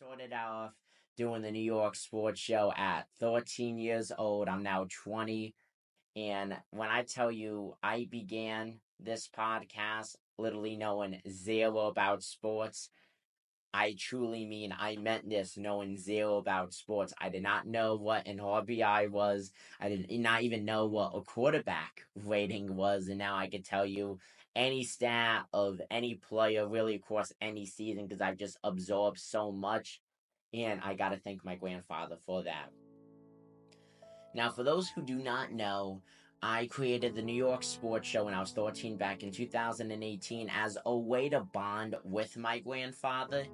Started off doing the New York Sports Show at 13 years old. I'm now 20. And when I tell you I began this podcast literally knowing zero about sports, I truly mean I meant this knowing zero about sports. I did not know what an RBI was. I did not even know what a quarterback rating was. And now I can tell you any stat of any player really across any season because I've just absorbed so much. And I got to thank my grandfather for that. Now, for those who do not know, I created the New York Sports Show when I was 13 back in 2018 as a way to bond with my grandfather.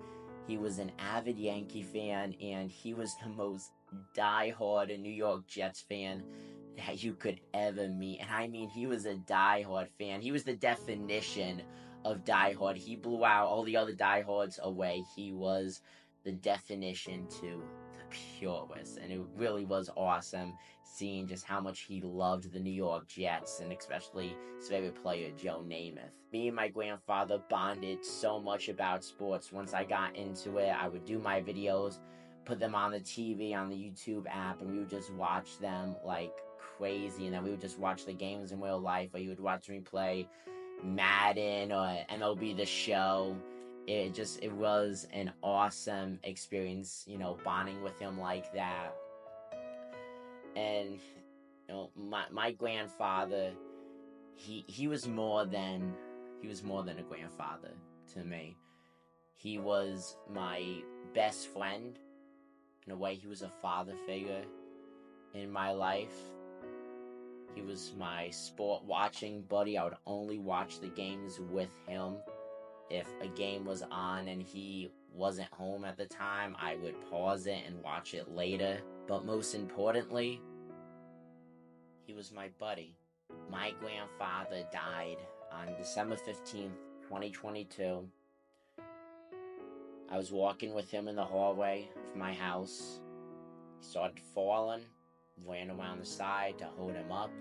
He was an avid Yankee fan, and he was the most diehard New York Jets fan that you could ever meet. And I mean, he was a diehard fan. He was the definition of diehard. He blew out all the other diehards away. He was the definition to the purest, and it really was awesome seeing just how much he loved the New York Jets, and especially his favorite player, Joe Namath. Me and my grandfather bonded so much about sports. Once I got into it, I would do my videos, put them on the TV, on the YouTube app, and we would just watch them like crazy, and then we would just watch the games in real life, or you would watch me play Madden or MLB The Show. It was an awesome experience, bonding with him like that. And my grandfather, he was more than a grandfather to me. He was my best friend. In a way, he was a father figure in my life. He was my sport watching buddy. I would only watch the games with him. If a game was on and he wasn't home at the time, I would pause it and watch it later. But most importantly, he was my buddy. My grandfather died on December 15th, 2022. I was walking with him in the hallway of my house. He started falling, ran around the side to hold him up.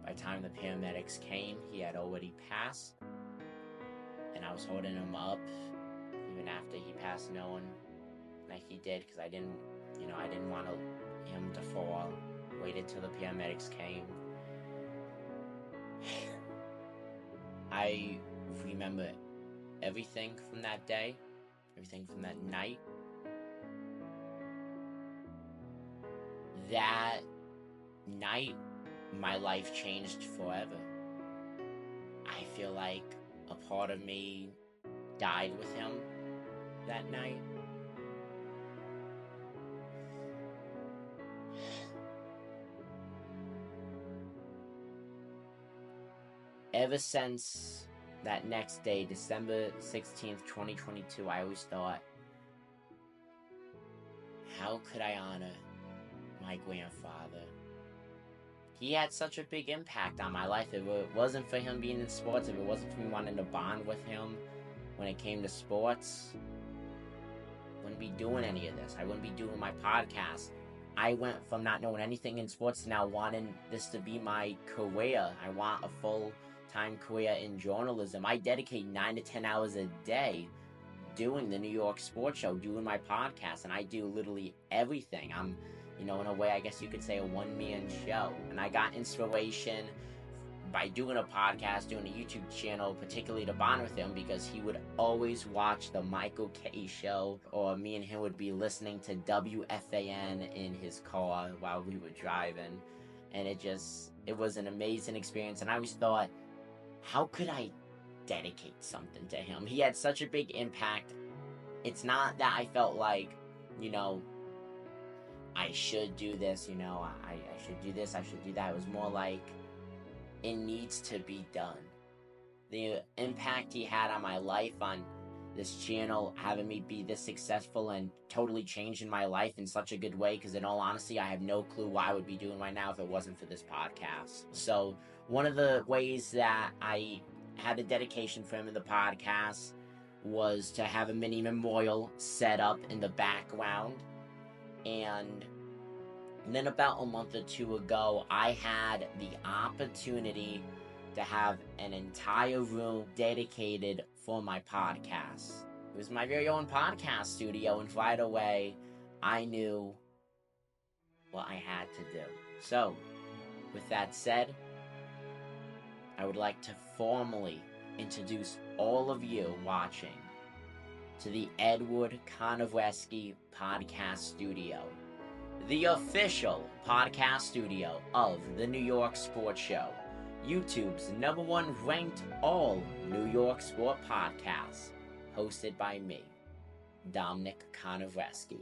By the time the paramedics came, he had already passed. And I was holding him up even after he passed, knowing that he did, because I didn't want him to fall. Waited till the paramedics came. I remember everything from that day, everything from that night. That night, my life changed forever. I feel like a part of me died with him that night. Ever since that next day, December 16th, 2022, I always thought, how could I honor my grandfather? He had such a big impact on my life. If it wasn't for him being in sports, if it wasn't for me wanting to bond with him when it came to sports, I wouldn't be doing any of this. I wouldn't be doing my podcast. I went from not knowing anything in sports to now wanting this to be my career. I want a full-time career in journalism. I dedicate 9 to 10 hours a day doing the New York Sports Show, doing my podcast, and I do literally everything. I'm in a way, I guess you could say a one-man show. And I got inspiration by doing a podcast, doing a YouTube channel, particularly to bond with him, because he would always watch the Michael K show, or me and him would be listening to WFAN in his car while we were driving. And it was an amazing experience. And I always thought, how could I dedicate something to him? He had such a big impact. It's not that I felt like, I should do this, I should do this, I should do that. It was more like, it needs to be done. The impact he had on my life, on this channel, having me be this successful and totally changing my life in such a good way, because in all honesty, I have no clue what I would be doing right now if it wasn't for this podcast. So one of the ways that I had a dedication for him in the podcast was to have a mini memorial set up in the background. And then about a month or two ago, I had the opportunity to have an entire room dedicated for my podcast. It was my very own podcast studio, and right away, I knew what I had to do. So, with that said, I would like to formally introduce all of you watching to the Edward Konareski Podcast Studio, the official podcast studio of the New York Sports Show, YouTube's #1 ranked all New York sport podcasts, hosted by me, Dominic Konareski.